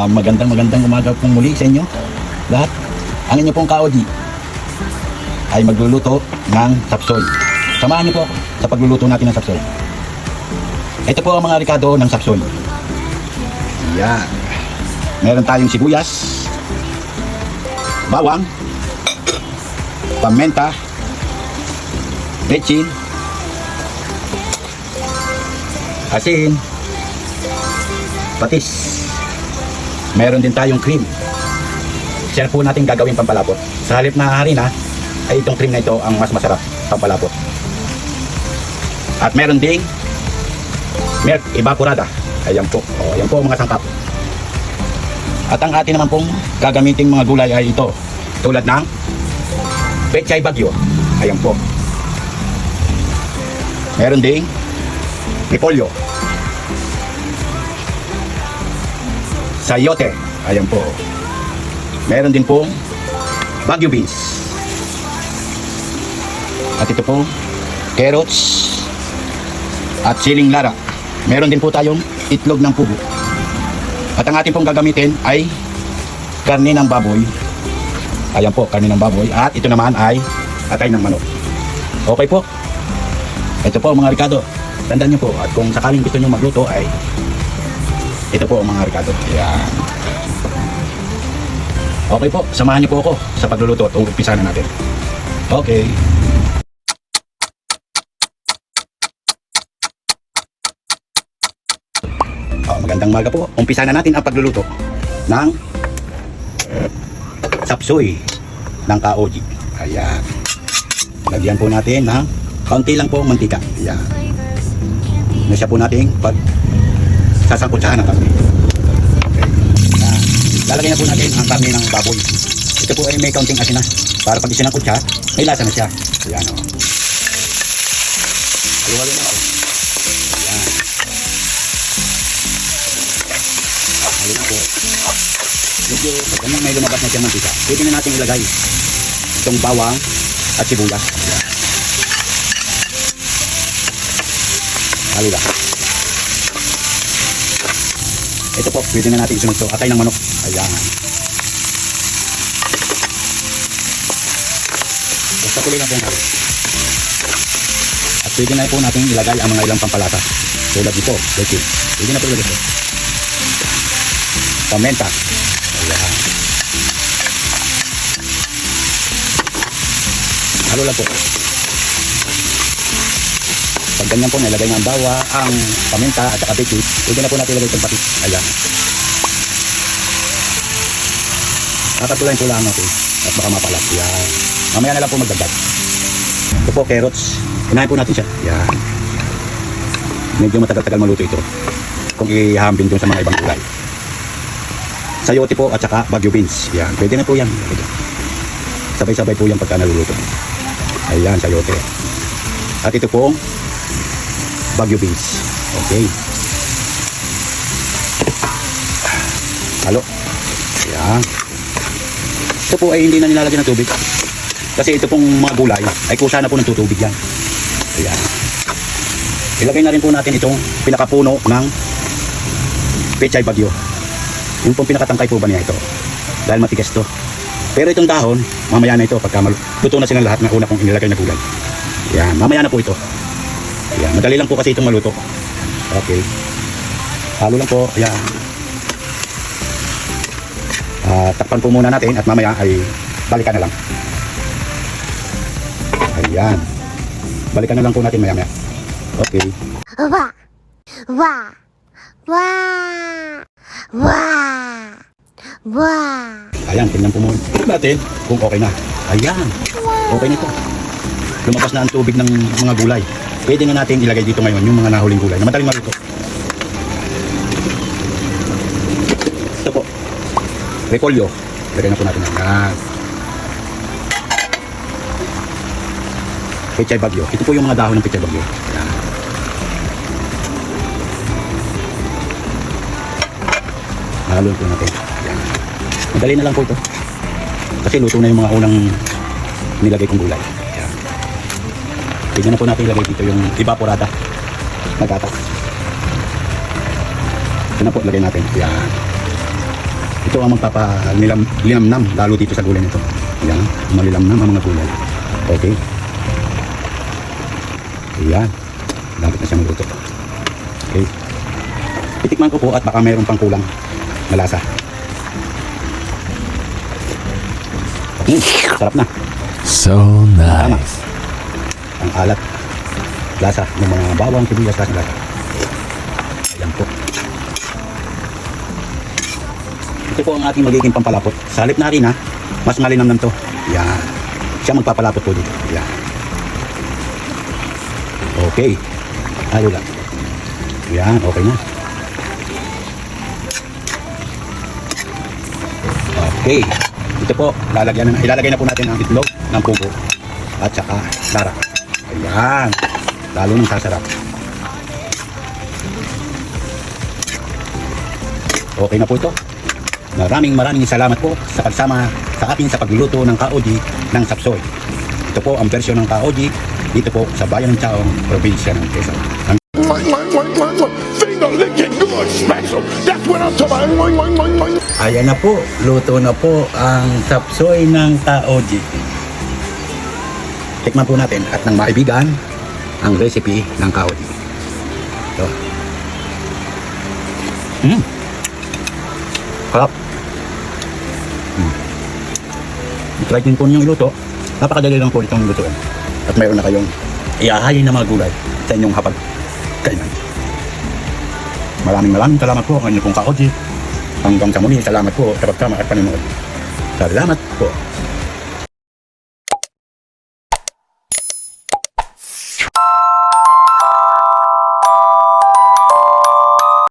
Magandang umaga pong muli sa inyo lahat. Ang inyo pong kaoji ay magluluto ng sapsoy. Samahan niyo po ako sa pagluluto natin ng sapsoy. Ito po ang mga rekado ng sapsoy. Yan. Meron tayong sibuyas, bawang, pamenta, bechin, asin, patis. Meron din tayong cream. Siya po natin gagawin pampalapot. Sa halip na harina, ay itong cream na ito ang mas masarap pampalapot. At meron ding milk evaporada. Ayan po. O, ayan po mga sangkap. At ang atin naman pong gagamiting mga gulay ay ito. Tulad ng pechay bagyo. Ayan po. Meron ding repolyo, sayote. Ayan po. Meron din pong Baguio beans. At ito po carrots at siling lara. Meron din po tayong itlog ng pugo. At ang ating pong gagamitin ay karne ng baboy. Ayan po, karne ng baboy. At ito naman ay atay ng manok. Okay po. Ito po mga rekado. Tandaan nyo po. At kung sakaling gusto nyo magluto ay ito po ang mga rekado. Ayan. Okay po, samahan niyo po ako sa pagluluto at umpisa na natin. Okay. Magandang umaga po. Umpisa na natin ang pagluluto ng sapsoy ng kaoji. Ayan. Lagyan po natin ng kaunti lang po mantika. Ayan. Nasya po natin pag sasangkutsahan ng karne. Lalagyan na po natin ang karne ng baboy. Ito po ay may kaunting asin na. Para pag isinangkot siya, may lasa na siya. Ayan o. Halo-halo na o. Ayan. Halo na po. Medyo pag may lumabas na siyang mantika, pwede na natin ilagay itong bawang at sibuyas. Ayan. Halo na. Ito po, pwede na natin isunod ito. Atay ng manok. Ayan. Basta tuloy na po natin. At pwede na po natin ilagay ang mga ilang pampalasa. Tulad nito, bechin. Pwede na po ilagay ito. Pamenta. Ayan. Halo lang po. Pag ganyan po, nilagay ng bawa, ang paminta at saka bechin, pwede na po natin ilagay itong patis. Ayan. Nakatulayin po lang natin at baka mapalat. Ayan. Mamaya na lang po magdagdag. Ito po, carrots. Unahin po natin siya. Ayan. Medyo matagal-tagal maluto ito kung ihahambing dun sa mga ibang gulay. Sayote po at saka Baguio beans. Ayan. Pwede na po yan. Sabay-sabay po yan pagka naluluto. Ayan, sayote. At ito po Baguio beans. Okay. Halo. Ayan. Ito po ay hindi na nilalagyan ng tubig. Kasi ito pong mga gulay ay kusa na po ng tutubig yan. Ayan. Ilagay na rin po natin itong pinakapuno ng pechay bagyo. Yung pong pinakatangkay po ba niya ito. Dahil matigas to. Pero itong dahon, mamaya na ito pagka luto na silang lahat ng una kong inilagay na gulay. Ayan. Mamaya na po ito. Ayan, madali lang po kasi itong maluto. Okay. Halo lang po. Ayan. Takpan po muna natin at mamaya ay balikan na lang. Ayan. Balikan na lang po natin maya maya. Okay. Wah! Wah! Wah! Wah! Wah! Ayan, tingnan po muna natin kung okay na. Ayan. Okay na ito. Lumabas na ang tubig ng mga gulay. Pwede na natin ilagay dito ngayon yung mga nahuling gulay na madaling maluto. Ito po. Repolyo. Lagay na po natin. Ayan. Pechay bagyo. Ito po yung mga dahon ng pechay bagyo. Ayan. Halo po natin. Ayan. Madali na lang po ito. Kasi luto na yung mga unang nilagay kong gulay. Ayan. Pwede na po natin ilagay dito yung evaporada na gatas. Ito na po, ilagay natin. Ayan. Ito ang magpapalinamnam lalo dito sa gulay nito. Yan, malilamnam ang mga gulay. Okay. Ayan. Lapit na siya magluto. Okay. Titikman ko po at baka mayroon pang kulang na lasa. Sarap na. So Tama. nice. Ang alat. Lasa ng mga bawang, sibuyas, lasa. Ayan po. Ito po ang ating magiging pampalapot. Sa halip na harina, mas malinamnam to. Yan. Siya magpapalapot po dito. Yan. Okay. Halo lang. Yan. Okay na. Okay. Ito po, ilalagay na po natin ang itlog ng pugo at saka lara. Ayan. Lalo nang sasarap. Okay na po ito. Maraming salamat po sa pagsama sa akin sa pagluluto ng kaoji ng sapsoy. Ito po ang version ng kaoji dito po sa bayan ng Chaong, probinsya ng Quezon. Ang Finger licking good special. That's what I'm talking about. ayan na po, luto na po ang sapsoy ng kaoji. Tikman po natin at nang maibigan ang recipe ng kaoji. Ito. Sarap. I-try din po niyong iluto. Napakadali lang po itong lutuin. At mayroon na kayong iahayin na mga gulay sa inyong hapag kainan. Maraming salamat po ang inyong pong kaoji. Hanggang sa muli, salamat po sa pagsama at panonood. Salamat po.